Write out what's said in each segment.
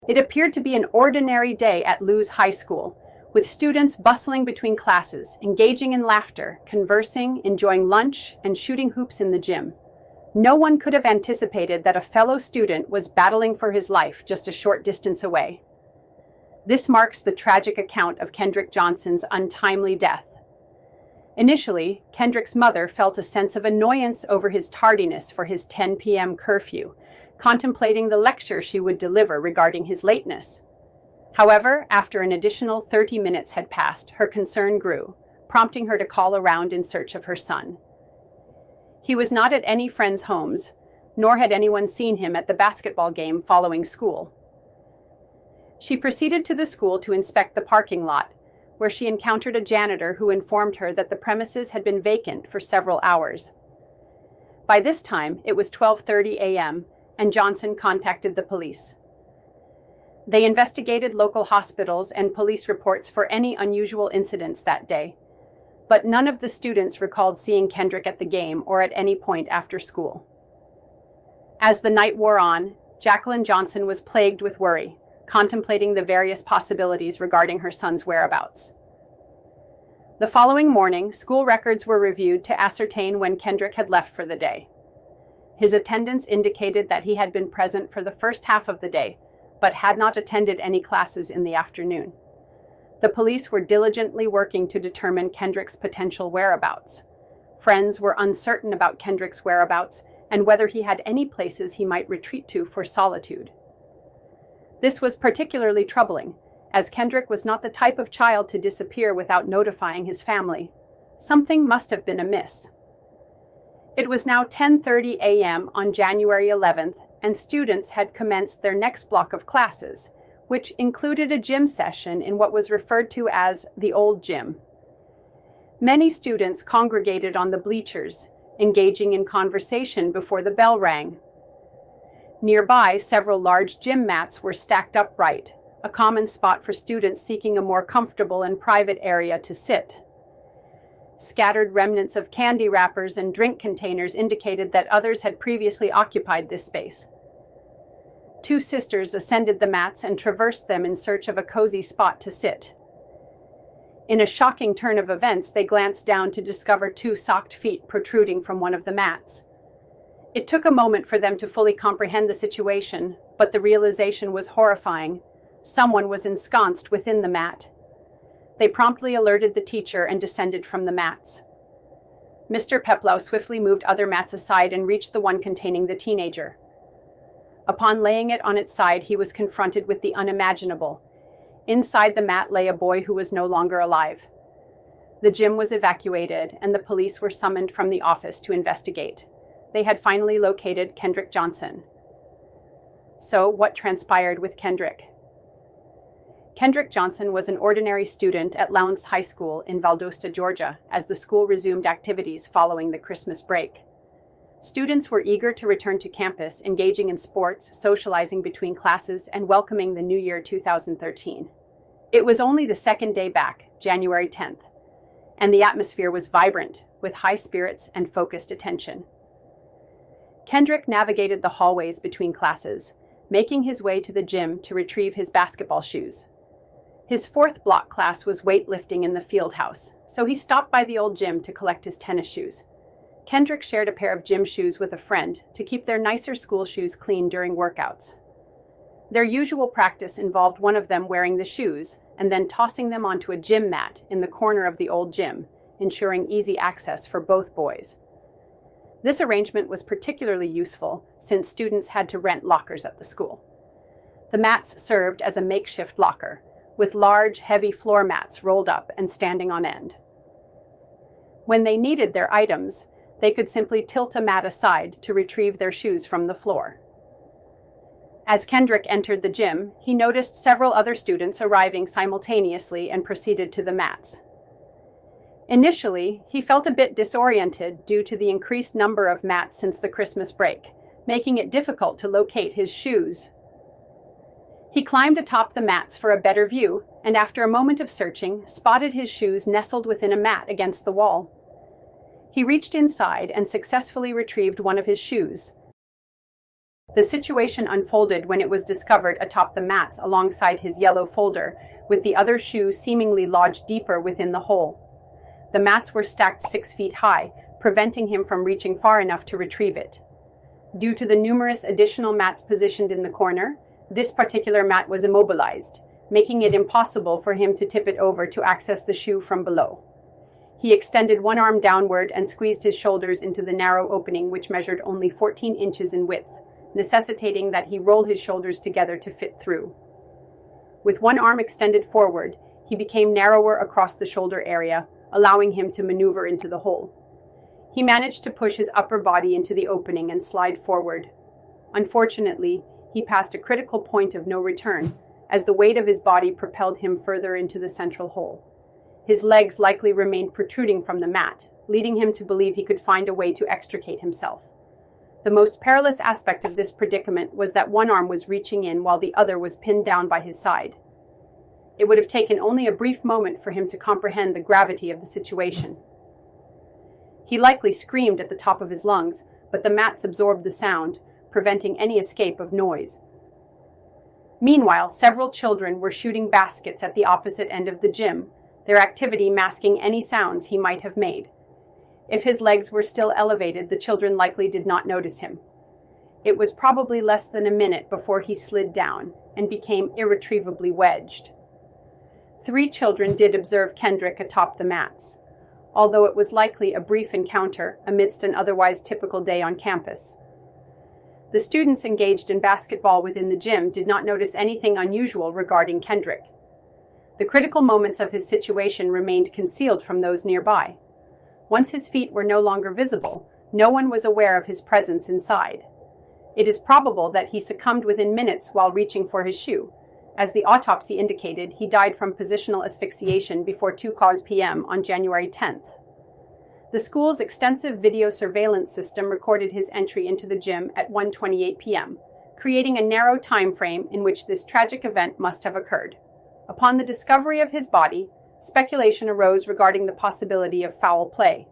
It appeared to be an ordinary day at Lewes High School, with students bustling between classes, engaging in laughter, conversing, enjoying lunch, and shooting hoops in the gym. No one could have anticipated that a fellow student was battling for his life just a short distance away. This marks the tragic account of Kendrick Johnson's untimely death. Initially, Kendrick's mother felt a sense of annoyance over his tardiness for his 10 p.m. curfew, contemplating the lecture she would deliver regarding his lateness. However, after an additional 30 minutes had passed, her concern grew, prompting her to call around in search of her son. He was not at any friends' homes, nor had anyone seen him at the basketball game following school. She proceeded to the school to inspect the parking lot, where she encountered a janitor who informed her that the premises had been vacant for several hours. By this time, it was 12:30 a.m., and Johnson contacted the police. They investigated local hospitals and police reports for any unusual incidents that day, but none of the students recalled seeing Kendrick at the game or at any point after school. As the night wore on, Jacqueline Johnson was plagued with worry, contemplating the various possibilities regarding her son's whereabouts. The following morning, school records were reviewed to ascertain when Kendrick had left for the day. His attendance indicated that he had been present for the first half of the day, but had not attended any classes in the afternoon. The police were diligently working to determine Kendrick's potential whereabouts. Friends were uncertain about Kendrick's whereabouts and whether he had any places he might retreat to for solitude. This was particularly troubling, as Kendrick was not the type of child to disappear without notifying his family. Something must have been amiss. It was now 10:30 a.m. on January 11th, and students had commenced their next block of classes, which included a gym session in what was referred to as the old gym. Many students congregated on the bleachers, engaging in conversation before the bell rang. Nearby, several large gym mats were stacked upright, a common spot for students seeking a more comfortable and private area to sit. Scattered remnants of candy wrappers and drink containers indicated that others had previously occupied this space. Two sisters ascended the mats and traversed them in search of a cozy spot to sit. In a shocking turn of events, they glanced down to discover two socked feet protruding from one of the mats. It took a moment for them to fully comprehend the situation, but the realization was horrifying. Someone was ensconced within the mat. They promptly alerted the teacher and descended from the mats. Mr. Peplow swiftly moved other mats aside and reached the one containing the teenager. Upon laying it on its side, he was confronted with the unimaginable. Inside the mat lay a boy who was no longer alive. The gym was evacuated, and the police were summoned from the office to investigate. They had finally located Kendrick Johnson. So, what transpired with Kendrick? Kendrick Johnson was an ordinary student at Lowndes High School in Valdosta, Georgia, as the school resumed activities following the Christmas break. Students were eager to return to campus, engaging in sports, socializing between classes, and welcoming the new year 2013. It was only the second day back, January 10th, and the atmosphere was vibrant, with high spirits and focused attention. Kendrick navigated the hallways between classes, making his way to the gym to retrieve his basketball shoes. His fourth block class was weightlifting in the field house, so he stopped by the old gym to collect his tennis shoes. Kendrick shared a pair of gym shoes with a friend to keep their nicer school shoes clean during workouts. Their usual practice involved one of them wearing the shoes and then tossing them onto a gym mat in the corner of the old gym, ensuring easy access for both boys. This arrangement was particularly useful since students had to rent lockers at the school. The mats served as a makeshift locker, with large, heavy floor mats rolled up and standing on end. When they needed their items, they could simply tilt a mat aside to retrieve their shoes from the floor. As Kendrick entered the gym, he noticed several other students arriving simultaneously and proceeded to the mats. Initially, he felt a bit disoriented due to the increased number of mats since the Christmas break, making it difficult to locate his shoes. He climbed atop the mats for a better view, and after a moment of searching, spotted his shoes nestled within a mat against the wall. He reached inside and successfully retrieved one of his shoes. The situation unfolded when it was discovered atop the mats alongside his yellow folder, with the other shoe seemingly lodged deeper within the hole. The mats were stacked 6 feet high, preventing him from reaching far enough to retrieve it. Due to the numerous additional mats positioned in the corner, this particular mat was immobilized, making it impossible for him to tip it over to access the shoe from below. He extended one arm downward and squeezed his shoulders into the narrow opening, which measured only 14 inches in width, necessitating that he roll his shoulders together to fit through. With one arm extended forward, he became narrower across the shoulder area, allowing him to maneuver into the hole. He managed to push his upper body into the opening and slide forward. Unfortunately, he passed a critical point of no return, as the weight of his body propelled him further into the central hole. His legs likely remained protruding from the mat, leading him to believe he could find a way to extricate himself. The most perilous aspect of this predicament was that one arm was reaching in while the other was pinned down by his side. It would have taken only a brief moment for him to comprehend the gravity of the situation. He likely screamed at the top of his lungs, but the mats absorbed the sound, preventing any escape of noise. Meanwhile, several children were shooting baskets at the opposite end of the gym, their activity masking any sounds he might have made. If his legs were still elevated, the children likely did not notice him. It was probably less than a minute before he slid down and became irretrievably wedged. 3 children did observe Kendrick atop the mats, although it was likely a brief encounter amidst an otherwise typical day on campus. The students engaged in basketball within the gym did not notice anything unusual regarding Kendrick. The critical moments of his situation remained concealed from those nearby. Once his feet were no longer visible, no one was aware of his presence inside. It is probable that he succumbed within minutes while reaching for his shoe. As the autopsy indicated, he died from positional asphyxiation before 2 p.m. on January 10th. The school's extensive video surveillance system recorded his entry into the gym at 1:28 p.m., creating a narrow time frame in which this tragic event must have occurred. Upon the discovery of his body, speculation arose regarding the possibility of foul play,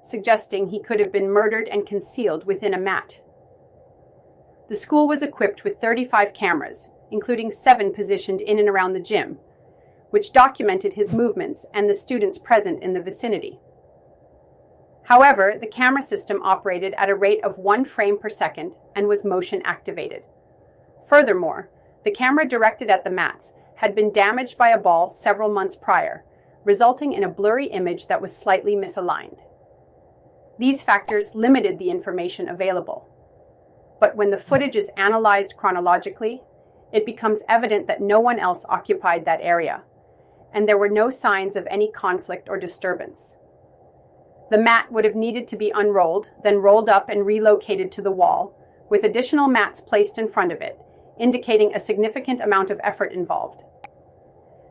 suggesting he could have been murdered and concealed within a mat. The school was equipped with 35 cameras, including 7 positioned in and around the gym, which documented his movements and the students present in the vicinity. However, the camera system operated at a rate of 1 frame per second and was motion activated. Furthermore, the camera directed at the mats had been damaged by a ball several months prior, resulting in a blurry image that was slightly misaligned. These factors limited the information available. But when the footage is analyzed chronologically, it becomes evident that no one else occupied that area, and there were no signs of any conflict or disturbance. The mat would have needed to be unrolled, then rolled up and relocated to the wall, with additional mats placed in front of it, indicating a significant amount of effort involved.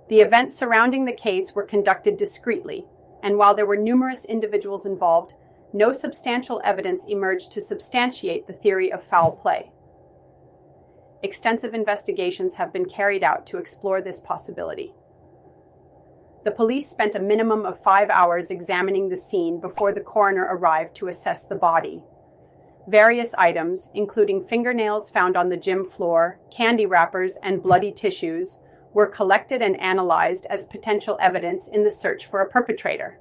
The events surrounding the case were conducted discreetly, and while there were numerous individuals involved, no substantial evidence emerged to substantiate the theory of foul play. Extensive investigations have been carried out to explore this possibility. The police spent a minimum of 5 hours examining the scene before the coroner arrived to assess the body. Various items, including fingernails found on the gym floor, candy wrappers, and bloody tissues, were collected and analyzed as potential evidence in the search for a perpetrator.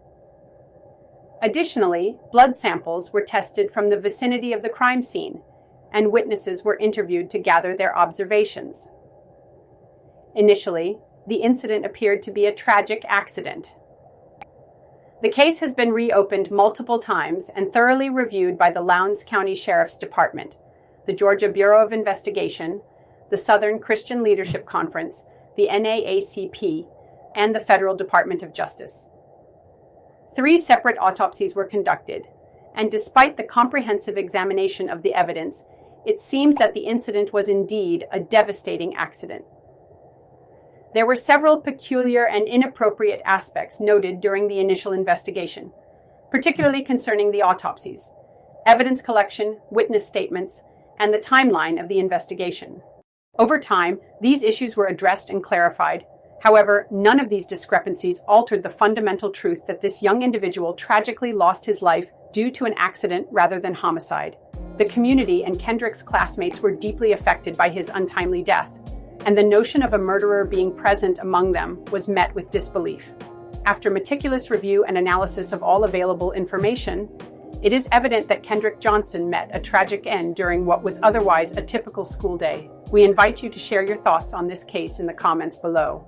Additionally, blood samples were tested from the vicinity of the crime scene, and witnesses were interviewed to gather their observations. Initially, the incident appeared to be a tragic accident. The case has been reopened multiple times and thoroughly reviewed by the Lowndes County Sheriff's Department, the Georgia Bureau of Investigation, the Southern Christian Leadership Conference, the NAACP, and the Federal Department of Justice. 3 separate autopsies were conducted, and despite the comprehensive examination of the evidence, it seems that the incident was indeed a devastating accident. There were several peculiar and inappropriate aspects noted during the initial investigation, particularly concerning the autopsies, evidence collection, witness statements, and the timeline of the investigation. Over time, these issues were addressed and clarified. However, none of these discrepancies altered the fundamental truth that this young individual tragically lost his life due to an accident rather than homicide. The community and Kendrick's classmates were deeply affected by his untimely death, and the notion of a murderer being present among them was met with disbelief. After meticulous review and analysis of all available information, it is evident that Kendrick Johnson met a tragic end during what was otherwise a typical school day. We invite you to share your thoughts on this case in the comments below.